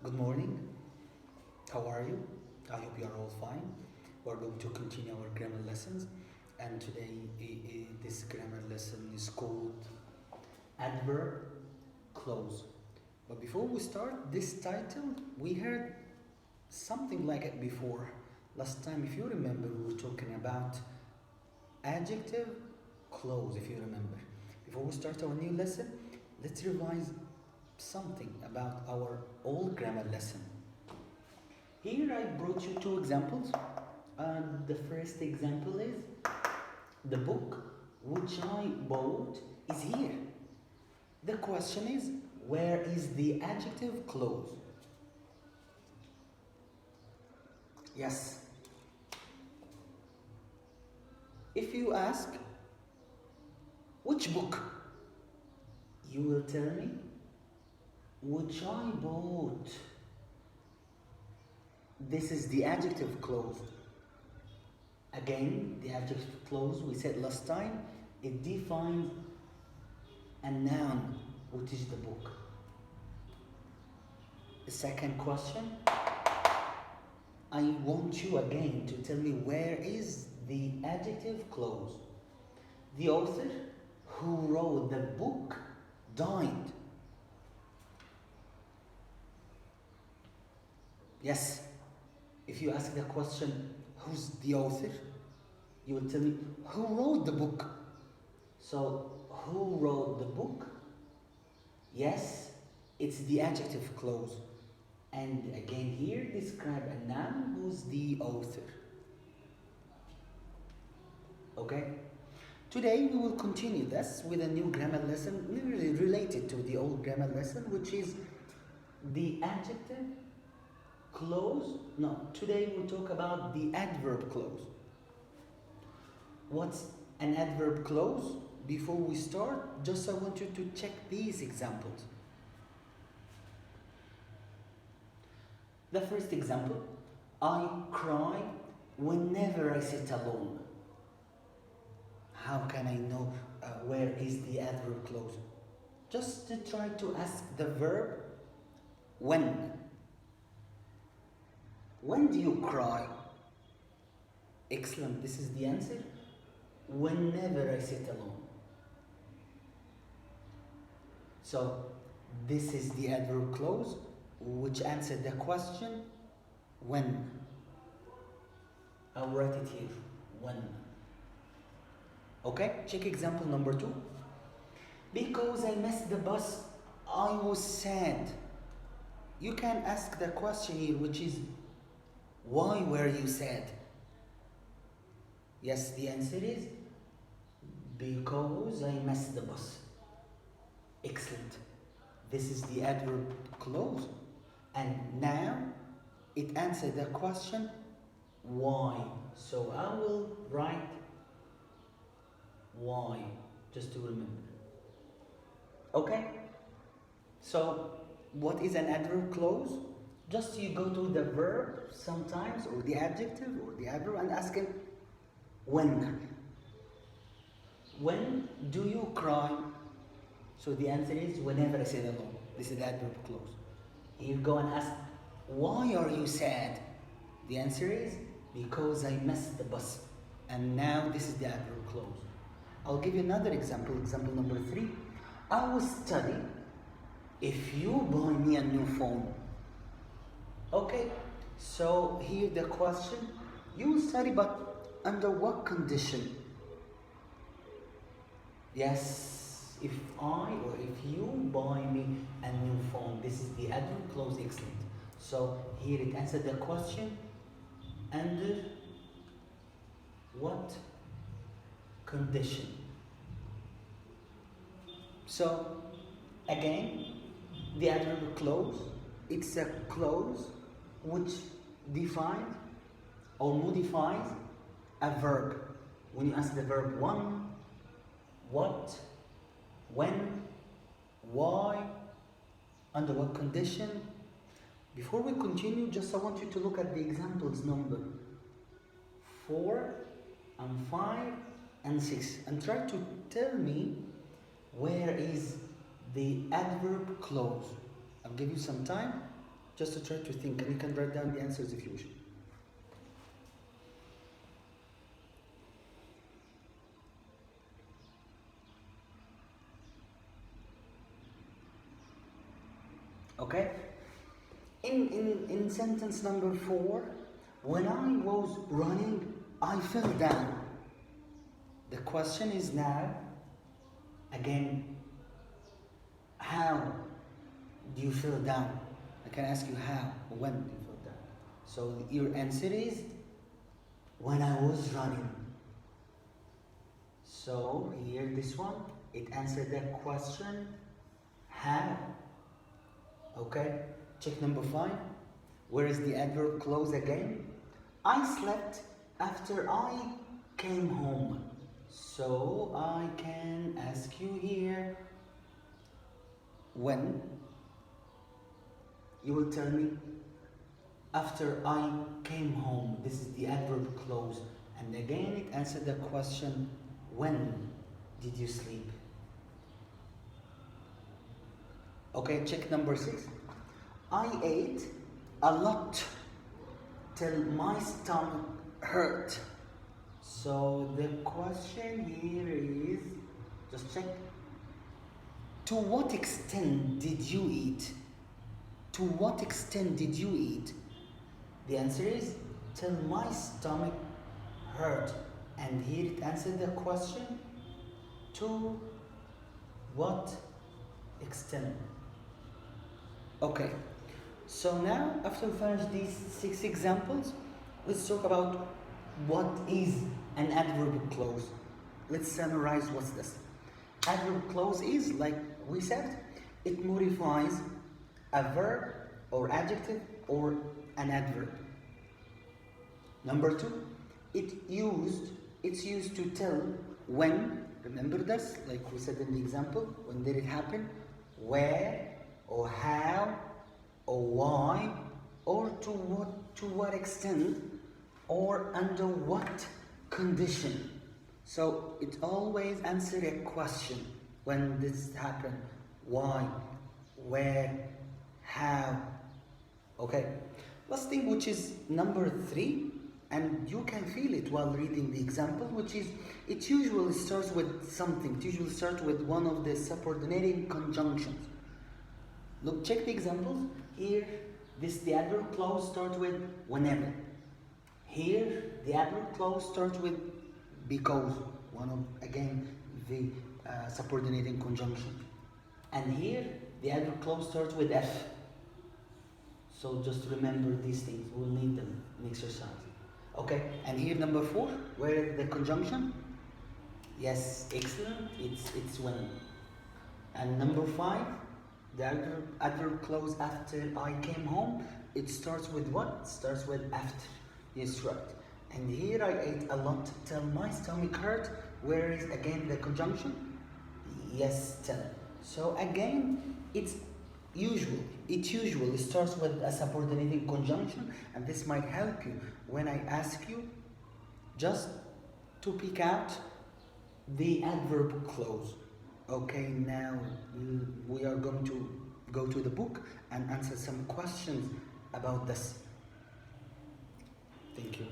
Good morning. How are you? I hope you are all fine. We're going to continue our grammar lessons, and today this grammar lesson is called Adverb Clause. But before we start this title, we heard something like it before. Last time, if you remember, we were talking about adjective clause, if you remember. Before we start our new lesson, let's revise something about our old grammar lesson. Here I brought you two examples. The first example is the book which I bought is here. The question is, where is the adjective clause? Yes. If you ask, which book? You will tell me, which I bought. This is the adjective clause. Again, the adjective clause, we said last time, it defines a noun, which is the book. The second question, I want you again to tell me where is the adjective clause. The author who wrote the book died. Yes. If you ask the question, who's the author? You will tell me, who wrote the book? So, who wrote the book? Yes, it's the adjective clause. And again here, describe a noun who's the author. Okay? Today we will continue this with a new grammar lesson, really related to the old grammar lesson, which is the adjective clause. No, today we'll talk about the adverb clause. What's an adverb clause? Before we start, just I want you to check these examples. The first example, I cry whenever I sit alone. How can I know where is the adverb clause? Just to try to ask the verb when. When do you cry? Excellent, this is the answer. Whenever I sit alone. So, this is the adverb clause which answered the question when. I'll write it here, when. Okay, check example number 2. Because I missed the bus, I was sad. You can ask the question here, which is, why were you sad? Yes, the answer is, because I missed the bus. Excellent. This is the adverb clause. And now, it answered the question, why? So I will write why, just to remember. Okay? So, what is an adverb clause? Just you go to the verb sometimes, or the adjective, or the adverb, and ask him, when? When do you cry? So the answer is, whenever I sit alone. This is the adverb clause. You go and ask, why are you sad? The answer is, because I missed the bus. And now this is the adverb clause. I'll give you another example, example number 3. I will study if you buy me a new phone. Okay, so here the question, you will study, but under what condition? Yes, if I or if you buy me a new phone. This is the adverb clause, excellent. So here it answered the question, under what condition? So again, the adverb clause, it's a clause which defines or modifies a verb. When you ask the verb when, what, when, why, under what condition. Before we continue, just I want you to look at the examples number 4 and 5 and 6 and try to tell me where is the adverb clause. I'll give you some time Just to try to think, and you can write down the answers if you wish. Okay? In sentence number 4, when I was running, I fell down. The question is now, again, how do you fell down? I can ask you how, when do you fell down? So your answer is, when I was running. So here, this one, it answered that question, how. Okay, check number 5. Where is the adverb clause again? I slept after I came home. So I can ask you here, when? You will tell me, after I came home. This is the adverb clause. And again, it answered the question, when did you sleep? Okay, check number 6. I ate a lot till my stomach hurt. So the question here is, just check. To what extent did you eat? To what extent did you eat? The answer is, till my stomach hurt. And here it answered the question, to what extent? Okay, so now after we finish these 6 examples, let's talk about what is an adverb clause. Let's summarize what's this. Adverb clause is, like we said, it modifies a verb or adjective or an adverb. Number 2, it's used to tell when. Remember this, like we said in the example, when did it happen, where, or how, or why, or to what extent, or under what condition. So it always answers a question. When this happened, why, where, how. Okay, last thing, which is number 3, and you can feel it while reading the example, which is, it usually starts with something. It usually starts with one of the subordinating conjunctions. Look, check the examples. Here, the adverb clause starts with whenever. Here, the adverb clause starts with because, one of, again, the subordinating conjunction. And here, the adverb clause starts with F. So just remember these things. We'll need them in exercise. Okay, and here number 4, where is the conjunction? Yes, excellent. It's when. And number 5, the adverb clause after I came home, it starts with what? It starts with after. Yes, right. And here I ate a lot till my stomach hurt. Where is again the conjunction? Yes, till. So again, it usually starts with a subordinating conjunction, and this might help you when I ask you just to pick out the adverb clause. Okay, now we are going to go to the book and answer some questions about this. Thank you.